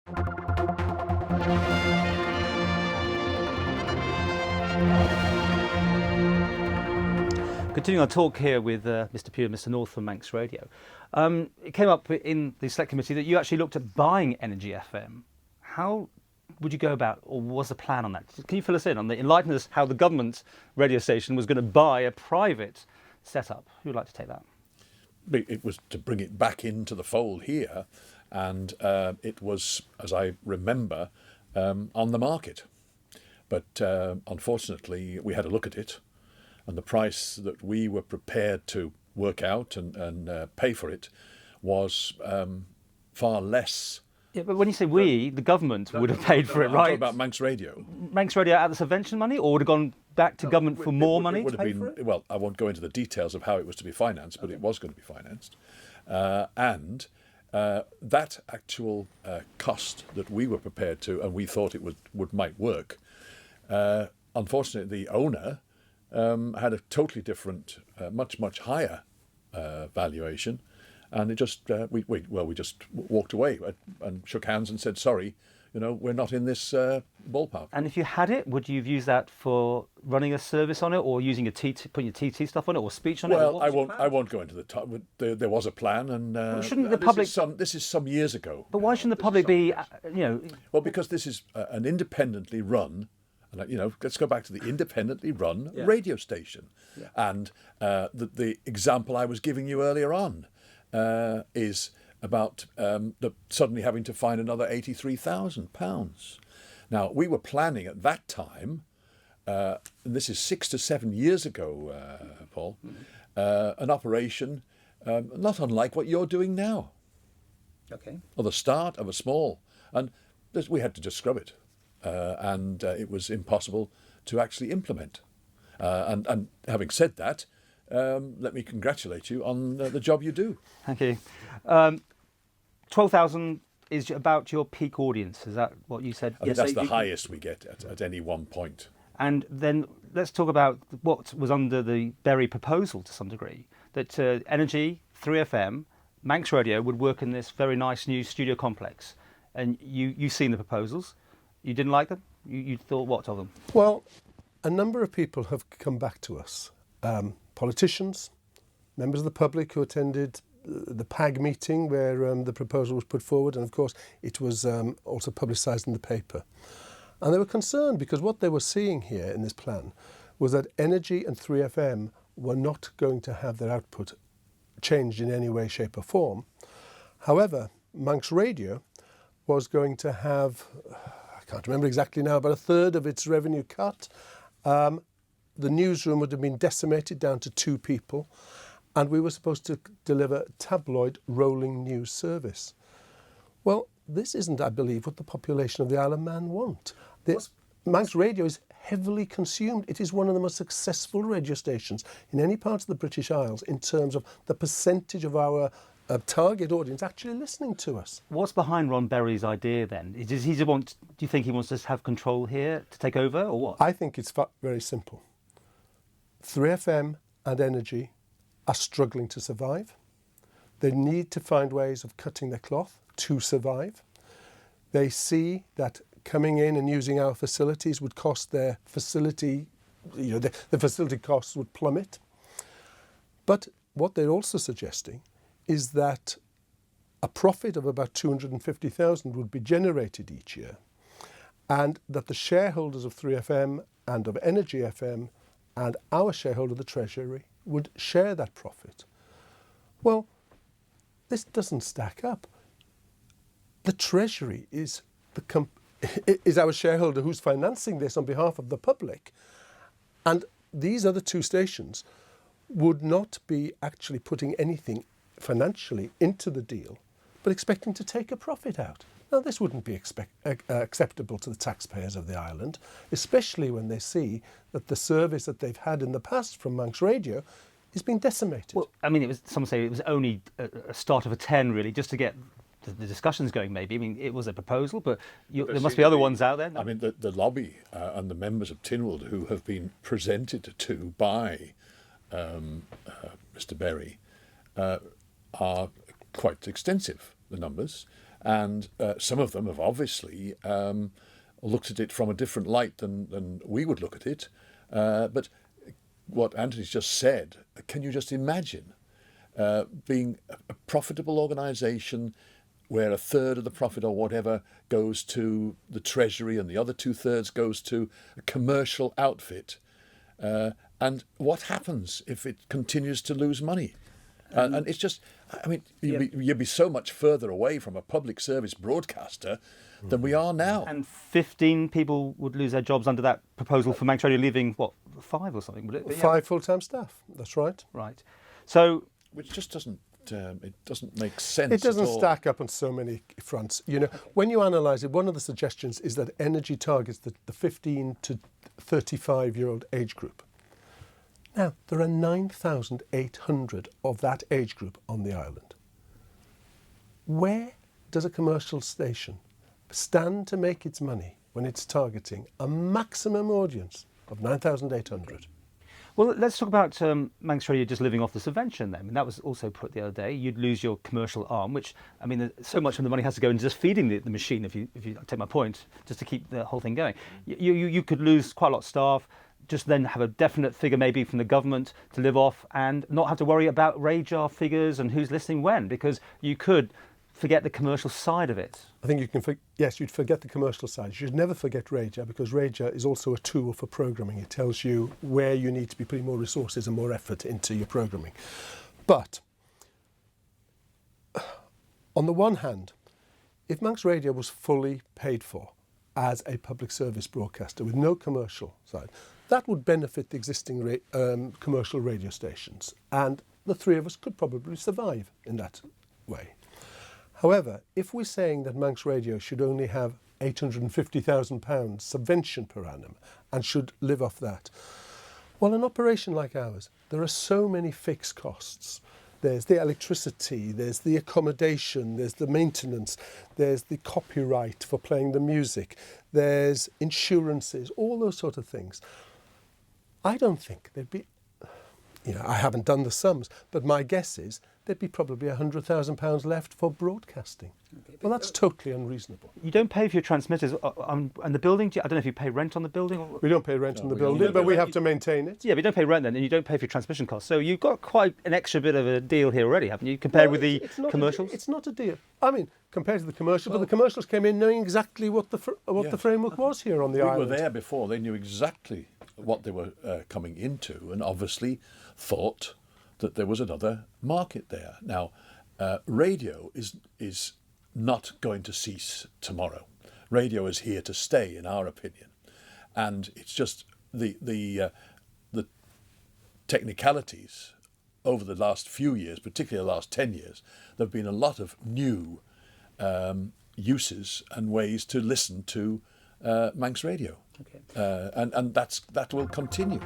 Continuing our talk here with Mr. Pugh and Mr. North from Manx Radio. It came up in the Select Committee that you actually looked at buying Energy FM. How would you go about, or was the plan on that? Can you fill us in on enlighten us how the government radio station was going to buy a private setup? Who would like to take that? It was to bring it back into the fold here, and it was, as I remember, on the market. But unfortunately, we had a look at it, and the price that we were prepared to work out and pay for it was far less. Yeah, but when you say we, the government would have paid for it, I'm right? talking about Manx Radio. Manx Radio out of the subvention money, or would have gone back to government for more money? It would to have pay been, for it? well, I won't go into the details of how it was to be financed, but it was going to be financed. And that actual cost that we were prepared to, and we thought it might work, unfortunately, the owner had a totally different, much higher valuation, and it just we just walked away and shook hands and said, sorry, we're not in this ballpark. And if you had it, would you have used that for running a service on it, or using putting your TT stuff on it, or speech on it? Well, I won't go into the top. There was a plan, and shouldn't the public? This is some years ago. But why shouldn't the public be, Well, because this is an independently run. Let's go back to the independently run radio station. Yeah. And the example I was giving you earlier on is about suddenly having to find another £83,000. Now, we were planning at that time, and this is 6 to 7 years ago, Paul, an operation not unlike what you're doing now. Okay. Or the start of a small. And we had to just scrub it. And it was impossible to actually implement. And having said that, let me congratulate you on the job you do. Thank you. 12,000 is about your peak audience. Is that what you said? I think that's the highest we get at any one point. And then let's talk about what was under the Berry proposal to some degree, that Energy, 3FM, Manx Radio would work in this very nice new studio complex. And you've seen the proposals. You didn't like them? You thought what of them? Well, a number of people have come back to us. Politicians, members of the public who attended the PAG meeting where the proposal was put forward, and of course it was also publicised in the paper. And they were concerned because what they were seeing here in this plan was that Energy and 3FM were not going to have their output changed in any way, shape or form. However, Manx Radio was going to have, I can't remember exactly now, but a third of its revenue cut. The newsroom would have been decimated down to 2 people, and we were supposed to deliver tabloid rolling news service. Well, this isn't, I believe, what the population of the Isle of Man want. Manx Radio is heavily consumed. It is one of the most successful radio stations in any part of the British Isles in terms of the percentage of our target audience actually listening to us. What's behind Ron Berry's idea then? Do you think he wants to have control here to take over, or what? I think it's very simple. 3FM and Energy are struggling to survive. They need to find ways of cutting their cloth to survive. They see that coming in and using our facilities would cost their facility, the facility costs would plummet. But what they're also suggesting is that a profit of about 250,000 would be generated each year, and that the shareholders of 3FM and of Energy FM and our shareholder, the Treasury, would share that profit. Well, this doesn't stack up. The Treasury is our shareholder who's financing this on behalf of the public, and these other 2 stations would not be actually putting anything financially into the deal, but expecting to take a profit out. Now, this wouldn't be acceptable to the taxpayers of the island, especially when they see that the service that they've had in the past from Manx Radio is being decimated. Well, I mean, some say it was only a start of a 10, really, just to get the discussions going, maybe. I mean, it was a proposal, but there must be other ones out there. No? I mean, the lobby and the members of Tynwald who have been presented to by Mr. Berry are quite extensive, the numbers. And some of them have obviously looked at it from a different light than we would look at it. But what Anthony's just said, can you just imagine being a profitable organisation where a third of the profit or whatever goes to the Treasury and the other 2/3 goes to a commercial outfit? And what happens if it continues to lose money? And it's just, I mean, you'd be so much further away from a public service broadcaster than we are now. And 15 people would lose their jobs under that proposal for Manx Radio, leaving, what, 5 or something, would it? 5 full-time staff, that's right. Right. So, which just doesn't make sense. It doesn't at all. stack up on so many fronts. You know, when you analyse it, one of the suggestions is that energy targets the 15 to 35-year-old age group. Now, there are 9,800 of that age group on the island. Where does a commercial station stand to make its money when it's targeting a maximum audience of 9,800? well, let's talk about Manx Radio just living off the subvention then. I mean, that was also put the other day. You'd lose your commercial arm, which, I mean, so much of the money has to go into just feeding the machine, if you take my point, just to keep the whole thing going. You could lose quite a lot of staff, just then have a definite figure maybe from the government to live off and not have to worry about radar figures and who's listening when, because you could forget the commercial side of it. I think you can, yes, you'd forget the commercial side. You should never forget radar, because radar is also a tool for programming. It tells you where you need to be putting more resources and more effort into your programming. But on the one hand, if Manx Radio was fully paid for as a public service broadcaster with no commercial side, that would benefit the existing commercial radio stations, and the three of us could probably survive in that way. However, if we're saying that Manx Radio should only have £850,000 subvention per annum and should live off that, well, an operation like ours, there are so many fixed costs. There's the electricity, there's the accommodation, there's the maintenance, there's the copyright for playing the music, there's insurances, all those sort of things. I don't think there'd be, I haven't done the sums, but my guess is there'd be probably £100,000 left for broadcasting. Well, that's totally unreasonable. You don't pay for your transmitters and the building? I don't know if you pay rent on the building? Or... We don't pay rent on the building, but we have to maintain it. Yeah, but you don't pay rent then, and you don't pay for your transmission costs. So you've got quite an extra bit of a deal here already, haven't you, compared with the commercials? It's not a deal. I mean, compared to the commercials, but the commercials came in knowing exactly what the framework was here on the island. We were there before. They knew exactly what they were coming into, and obviously thought that there was another market there. Now, radio is not going to cease tomorrow. Radio is here to stay, in our opinion, and it's just the technicalities over the last few years, particularly the last 10 years. There have been a lot of new uses and ways to listen to Manx Radio, Okay. and that will continue.